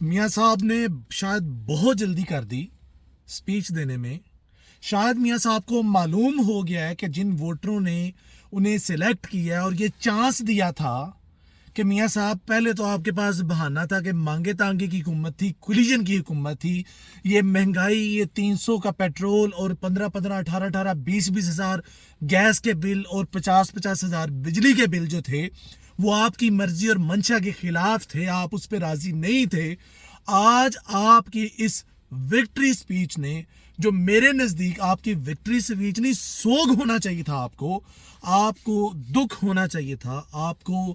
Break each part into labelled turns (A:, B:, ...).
A: میاں صاحب نے شاید بہت جلدی کر دی سپیچ دینے میں. شاید میاں صاحب کو معلوم ہو گیا ہے کہ جن ووٹروں نے انہیں سلیکٹ کیا ہے اور یہ چانس دیا تھا کہ میاں صاحب پہلے تو آپ کے پاس بہانہ تھا کہ مانگے تانگے کی حکومت تھی, کولیجن کی حکومت تھی, یہ مہنگائی, یہ 300 کا پیٹرول اور 15 18 20 ہزار گیس کے بل اور 50 ہزار بجلی کے بل جو تھے وہ آپ کی مرضی اور منشا کے خلاف تھے, آپ اس پہ راضی نہیں تھے. آج آپ کی اس وکٹری سپیچ نے, جو میرے نزدیک آپ کی وکٹری سپیچ نہیں, سوگ ہونا چاہیے تھا, آپ کو دکھ ہونا چاہیے تھا, آپ کو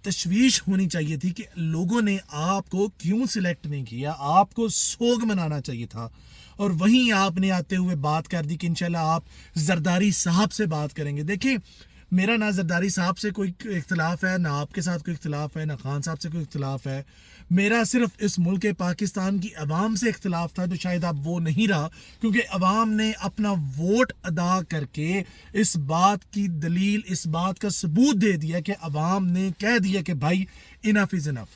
A: تشویش ہونی چاہیے تھی کہ لوگوں نے آپ کو کیوں سلیکٹ نہیں کیا, آپ کو سوگ منانا چاہیے تھا. اور وہیں آپ نے آتے ہوئے بات کر دی کہ انشاءاللہ آپ زرداری صاحب سے بات کریں گے. دیکھیں, میرا نہ زرداری صاحب سے کوئی اختلاف ہے, نہ آپ کے ساتھ کوئی اختلاف ہے, نہ خان صاحب سے کوئی اختلاف ہے. میرا صرف اس ملک پاکستان کی عوام سے اختلاف تھا, جو شاید اب وہ نہیں رہا, کیونکہ عوام نے اپنا ووٹ ادا کر کے اس بات کی دلیل, اس بات کا ثبوت دے دیا کہ عوام نے کہہ دیا کہ بھائی انف از انف.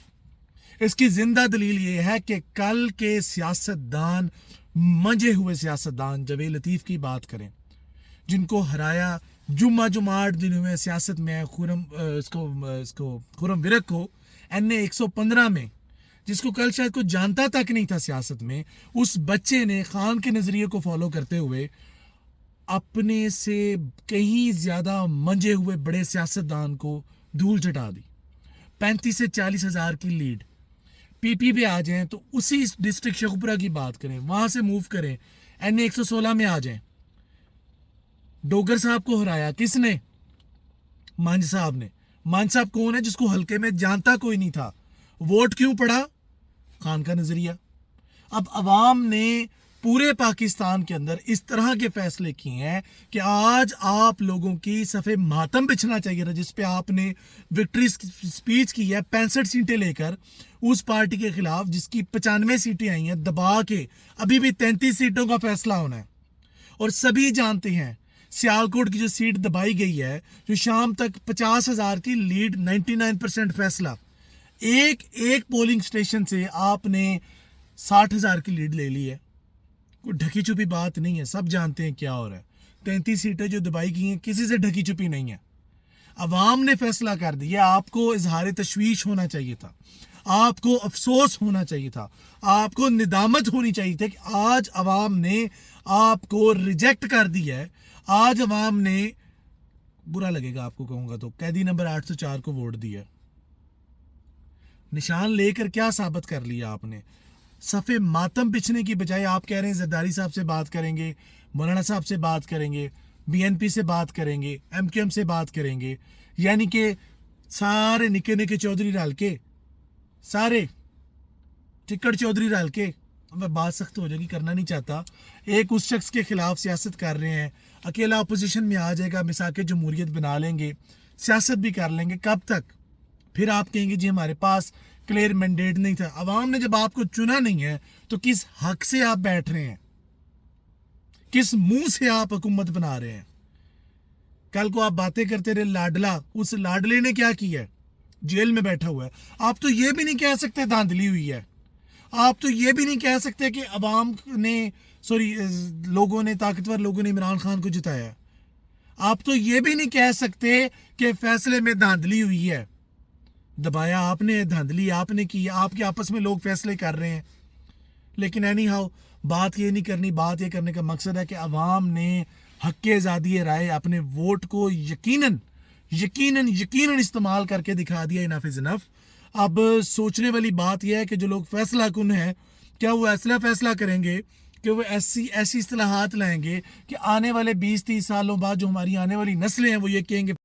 A: اس کی زندہ دلیل یہ ہے کہ کل کے سیاستدان, منجے ہوئے سیاستدان, جاوید لطیف کی بات کریں, جن کو ہرایا جمعہ دنوں میں سیاست میں, خرم ورک کو NA 115 میں, جس کو کل شاید کوئی جانتا تک نہیں تھا سیاست میں, اس بچے نے خان کے نظریے کو فالو کرتے ہوئے اپنے سے کہیں زیادہ منجے ہوئے بڑے سیاستدان کو دھول چٹا دی. 35 سے 40 ہزار کی لیڈ. پی پہ آ جائیں تو اسی ڈسٹرکٹ شیخوپورہ کی بات کریں, وہاں سے موو کریں, NA 116 میں آ جائیں. ڈوگر صاحب کو ہرایا کس نے؟ مانج صاحب نے. مانج صاحب کون ہے؟ جس کو حلقے میں جانتا کوئی نہیں تھا. ووٹ کیوں پڑا؟ خان کا نظریہ. اب عوام نے پورے پاکستان کے اندر اس طرح کے فیصلے کیے ہیں کہ آج آپ لوگوں کی صفے ماتم بچھنا چاہیے تھا, جس پہ آپ نے وکٹری سپیچ کی ہے 65 سیٹیں لے کر اس پارٹی کے خلاف, جس کی 95 سیٹیں آئی ہیں دبا کے. ابھی بھی 33 سیٹوں کا فیصلہ ہونا ہے, اور سبھی جانتے ہیں سیالکوٹ کی جو سیٹ دبائی گئی ہے, جو شام تک 50 ہزار کی لیڈ, 99% فیصلہ, ایک پولنگ سٹیشن سے آپ نے 60 ہزار کی لیڈ لے لی ہے. کوئی ڈھکی چھپی بات نہیں ہے, سب جانتے ہیں کیا ہو رہا ہے. 33 سیٹیں جو دبائی گئی ہیں, کسی سے ڈھکی چھپی نہیں ہے. عوام نے فیصلہ کر دیا. آپ کو اظہار تشویش ہونا چاہیے تھا, آپ کو افسوس ہونا چاہیے تھا, آپ کو ندامت ہونی چاہیے تھی کہ آج عوام نے آپ کو ریجیکٹ کر دیا ہے. آج عوام نے, برا لگے گا آپ کو کہوں گا تو, قیدی نمبر 804 کو ووٹ دیا. نشان لے کر کیا ثابت کر لیا آپ نے؟ صفے ماتم پچھنے کی بجائے آپ کہہ رہے ہیں زرداری صاحب سے بات کریں گے, مولانا صاحب سے بات کریں گے, BNP سے بات کریں گے, MQM سے بات کریں گے. یعنی کہ سارے نکے چودھری ڈال کے, سارے ٹکڑ چودھری ڈال کے, میں بات سخت ہو جائے گی, کرنا نہیں چاہتا. ایک اس شخص کے خلاف سیاست کر رہے ہیں, اکیلا اپوزیشن میں آ جائے گا, مساق جمہوریت بنا لیں گے, سیاست بھی کر لیں گے. کب تک؟ پھر آپ کہیں گے جی ہمارے پاس کلیئر مینڈیٹ نہیں تھا. عوام نے جب آپ کو چنا نہیں ہے تو کس حق سے آپ بیٹھ رہے ہیں؟ کس منہ سے آپ حکومت بنا رہے ہیں؟ کل کو آپ باتیں کرتے رہے لاڈلا, اس لاڈلے نے کیا کیا ہے؟ جیل میں بیٹھا ہوا ہے. آپ تو یہ بھی نہیں کہہ سکتے دھاندلی ہوئی ہے. آپ تو یہ بھی نہیں کہہ سکتے کہ عوام نے, لوگوں نے, طاقتور لوگوں نے عمران خان کو جتایا. آپ تو یہ بھی نہیں کہہ سکتے کہ فیصلے میں دھاندلی ہوئی ہے. دبایا آپ نے, دھاندلی آپ نے کی, آپ کے آپس میں لوگ فیصلے کر رہے ہیں. لیکن اینی ہاؤ, بات یہ نہیں کرنی. بات یہ کرنے کا مقصد ہے کہ عوام نے حق آزادی رائے اپنے ووٹ کو یقیناً استعمال کر کے دکھا دیا. انف از انف. اب سوچنے والی بات یہ ہے کہ جو لوگ فیصلہ کن ہیں, کیا وہ ایسا فیصلہ کریں گے کہ وہ ایسی اصطلاحات لائیں گے کہ آنے والے 20-30 سالوں بعد جو ہماری آنے والی نسلیں ہیں وہ یہ کہیں گے